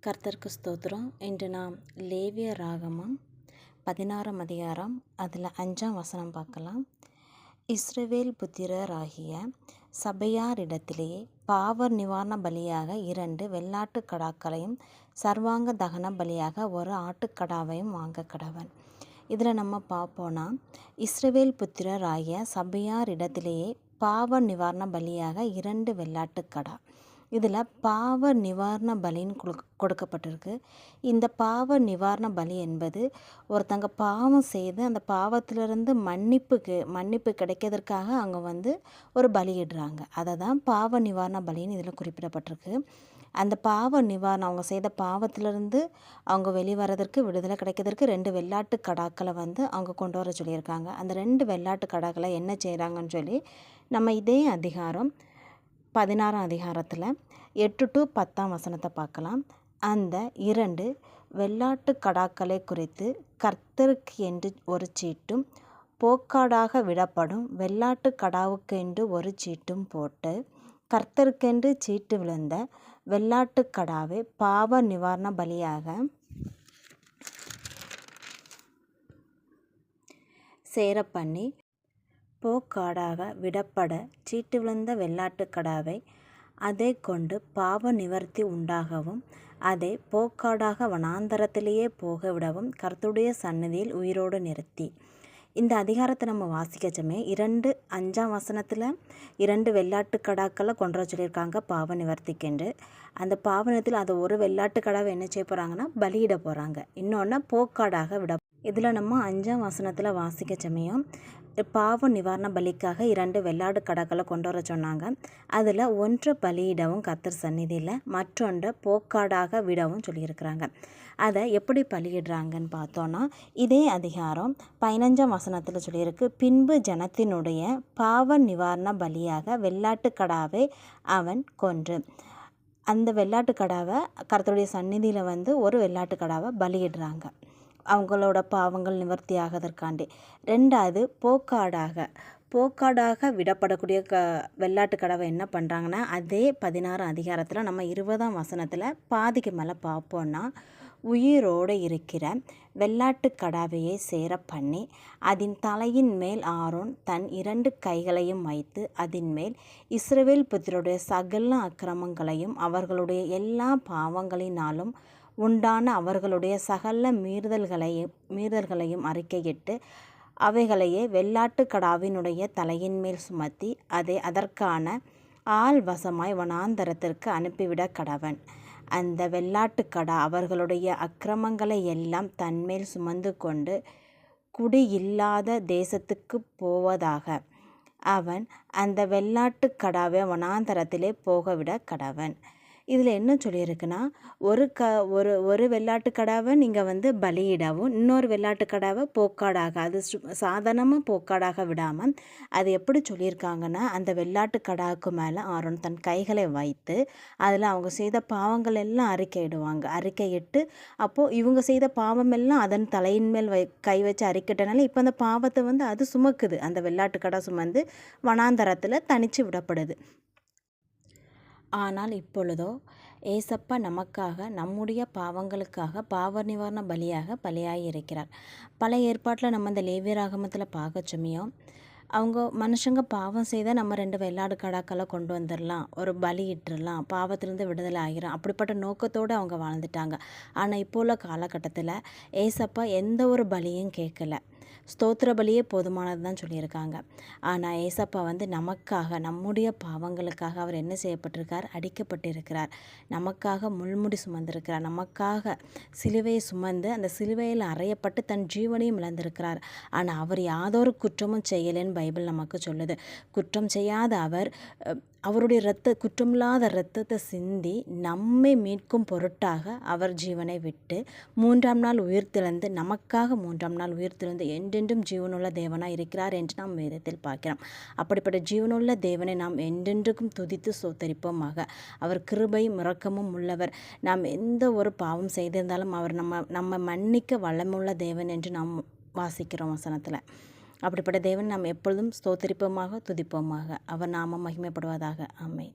கர்த்தருக்கு ஸ்தோத்திரம். இன்று நாம் லேவிய ராகமம் 16ஆம் அதிகாரம் அதில் 5ஆம் வசனம் பார்க்கலாம். இஸ்ரவேல் புத்திரராகிய சபையாரிடத்திலே பாவ நிவாரண பலியாக 2 வெள்ளாட்டுக் கடாக்களையும் சர்வாங்க தகன பலியாக 1 ஆட்டுக்கடாவையும் வாங்க கடவன். இதில் நம்ம பார்ப்போன்னா, இஸ்ரவேல் புத்திரராகிய சபையாரிடத்திலேயே பாவ நிவாரண பலியாக 2 வெள்ளாட்டுக்கடா. இதில் பாவ நிவாரண பலின்னு கொடுக்கப்பட்டிருக்கு. இந்த பாவ நிவாரண பலி என்பது ஒருத்தங்க பாவம் செய்து அந்த பாவத்திலிருந்து மன்னிப்பு கிடைக்கிறதுக்காக அவங்க ஒரு பலியிடுறாங்க. அதை தான் பாவ நிவாரண பலின்னு இதில் குறிப்பிடப்பட்டிருக்கு. அந்த பாவ நிவாரணம், அவங்க செய்த பாவத்திலிருந்து அவங்க வெளிவரதற்கு, விடுதலை கிடைக்கிறதுக்கு 2 வெள்ளாட்டு கடாக்களை அவங்க கொண்டு வர சொல்லியிருக்காங்க. அந்த 2 வெள்ளாட்டு கடாக்களை என்ன செய்கிறாங்கன்னு சொல்லி நம்ம இதே அதிகாரம் 16ஆம் அதிகாரத்தில் 8 to 10ஆம் வசனத்தை பார்க்கலாம். அந்த 2 வெள்ளாட்டு கடாக்களை குறித்து கர்த்தருக்கு என்று ஒரு சீட்டும் போக்காடாக விடப்படும் வெள்ளாட்டு கடாவுக்கு என்று ஒரு சீட்டும் போட்டு கர்த்தருக்கென்று சீட்டு விழுந்த வெள்ளாட்டு கடாவை பாவ நிவாரண பலியாக சேர பண்ணி போக்காடாக விடப்பட சீட்டு விழுந்த வெள்ளாட்டு கடாவை அதை கொண்டு பாவ நிவர்த்தி உண்டாகவும் அதை போக்காடாக வனாந்தரத்திலேயே போக விடவும் கர்த்தருடைய சந்நிதியில் உயிரோடு நிறுத்தி. இந்த அதிகாரத்தை நம்ம வாசிக்கச்சமே 5ஆம் வசனத்தில் 2 வெள்ளாட்டு கடாக்களை கொண்டு வர சொல்லியிருக்காங்க பாவ நிவர்த்திக்கென்று. அந்த பாவனத்தில் அதை ஒரு வெள்ளாட்டு கடாவை என்ன செய்ய போகிறாங்கன்னா பலியிட போகிறாங்க. இன்னொன்று போக்காடாக விட. இதில் நம்ம 5ஆம் வசனத்தில் வாசிக்க சமயம் பாவ நிவாரண பலிக்காக 2 வெள்ளாடு கடாக்களை கொண்டு வர சொன்னாங்க. அதில் ஒன்றை பலியிடவும் கர்த்தர் சந்நிதியில், மற்றொன்றை போக்காடாக விடவும் சொல்லியிருக்கிறாங்க. அதை எப்படி பலியிடுறாங்கன்னு பார்த்தோன்னா, இதே அதிகாரம் 15ஆம் வசனத்தில் சொல்லியிருக்கு. பின்பு ஜனத்தினுடைய பாவ நிவாரண பலியாக வெள்ளாட்டு கடாவை அவன் கொன்று. அந்த வெள்ளாட்டு கடாவை கர்த்தருடைய சந்நிதியில் ஒரு வெள்ளாட்டு கடாவை பலியிடுறாங்க அவங்களோட பாவங்கள் நிவர்த்தி ஆகிறதற்காண்டி. 2வது போக்காடாக விடப்படக்கூடிய வெள்ளாட்டு கடாவை என்ன பண்ணுறாங்கன்னா, அதே 16ஆம் அதிகாரத்தில் நம்ம 20ஆம் வசனத்தில் பாதிக்கு மேலே பார்ப்போன்னா, உயிரோடு இருக்கிற வெள்ளாட்டு கடாவையை சேர பண்ணி அதன் தலையின் மேல் ஆரோன் தன் 2 கைகளையும் வைத்து அதன் மேல் இஸ்ரவேல் புத்திரருடைய சகல அக்கிரமங்களையும் அவர்களுடைய எல்லா பாவங்களினாலும் உண்டான அவர்களுடைய சகல மீறுதல்களையும் அறிக்கையிட்டு அவைகளையே வெள்ளாட்டு கடாவினுடைய தலையின் மேல் சுமத்தி அதை அதற்கான ஆள் வசமாய் வனாந்தரத்திற்கு அனுப்பிவிட கடவன். அந்த வெள்ளாட்டு கடா அவர்களுடைய அக்கிரமங்களை எல்லாம் தன்மேல் சுமந்து கொண்டு குடியில்லாத தேசத்துக்கு போவதாக அவன் அந்த வெள்ளாட்டு கடாவை வனாந்தரத்திலே போகவிட கடவன். இதில் என்ன சொல்லியிருக்குன்னா, ஒரு வெள்ளாட்டு கடாவை நீங்கள் பலியிடவும், இன்னொரு வெள்ளாட்டு கடாவை போக்காடாக, அது சாதாரணமாக போக்காடாக விடாமல் அது எப்படி சொல்லியிருக்காங்கன்னா, அந்த வெள்ளாட்டு கடாவுக்கு மேலே ஆரோன் தன் கைகளை வைத்து அதில் அவங்க செய்த பாவங்கள் எல்லாம் அறிக்கையிட்டு அப்போது இவங்க செய்த பாவம் எல்லாம் அதன் தலையின் மேல் கை வச்சு அறிக்கிட்டனால இப்போ அந்த பாவத்தை அது சுமக்குது. அந்த வெள்ளாட்டு கடா சுமந்து வனாந்தரத்தில் தனித்து விடப்படுது. ஆனால் இப்பொழுதோ ஏசப்பா நமக்காக, நம்முடைய பாவங்களுக்காக பாவ நிவாரண பலியாக பலியாயிருக்கிறார். பழைய ஏற்பாட்டில் நம்ம இந்த லேவியராகமத்தில் பார்க்க சமயம் மனுஷங்க பாவம் செய்தால் நம்ம 2 வெள்ளாடு கடாக்களை கொண்டு வந்துடலாம், ஒரு பலியிட்டுடலாம், பாவத்திலேருந்து விடுதலை ஆகிரும், அப்படிப்பட்ட நோக்கத்தோடு அவங்க வாழ்ந்துட்டாங்க. ஆனால் இப்போ உள்ள காலகட்டத்தில் ஏசப்பா எந்த ஒரு பலியும் கேட்கல, ஸ்தோத்திர பலியே போதுமானது தான் சொல்லியிருக்காங்க. ஆனால் ஏசப்பா நமக்காக, நம்முடைய பாவங்களுக்காக அவர் என்ன செய்யப்பட்டிருக்கார்? அடிக்கப்பட்டிருக்கிறார். நமக்காக முள்முடி சுமந்திருக்கிறார். நமக்காக சிலுவையை சுமந்து அந்த சிலுவையில் அறையப்பட்டு தன் ஜீவனையும் இழந்திருக்கிறார். ஆனால் அவர் யாதொரு குற்றமும் செய்யலைன்னு பைபிள் நமக்கு சொல்லுது. குற்றம் செய்யாத அவர் அவருடைய குற்றமில்லாத இரத்தத்தை சிந்தி நம்மை மீட்கும் பொருட்டாக அவர் ஜீவனை விட்டு 3ஆம் நாள் உயிர்த்தெழுந்து நமக்காக 3ஆம் நாள் உயிர்த்தெழுந்து என்றென்றும் ஜீவனுள்ள தேவனாக இருக்கிறார் என்று நாம் வேதத்தில் பார்க்கிறோம். அப்படிப்பட்ட ஜீவனுள்ள தேவனை நாம் என்றென்றுக்கும் துதித்து ஸ்தோத்தரிப்போமாக. அவர் கிருபையும் இரக்கமும் உள்ளவர். நாம் எந்த ஒரு பாவம் செய்திருந்தாலும் அவர் நம்ம மன்னிக்க வல்லமுள்ள தேவன் என்று நாம் வாசிக்கிறோம் வசனத்தில். அப்படிப்பட்ட தேவன் நாம் எப்பொழுதும் ஸ்தோத்திரிப்போமாக, துதிப்போமாக. அவர் நாமம் மகிமைப்படுவதாக. ஆமென்.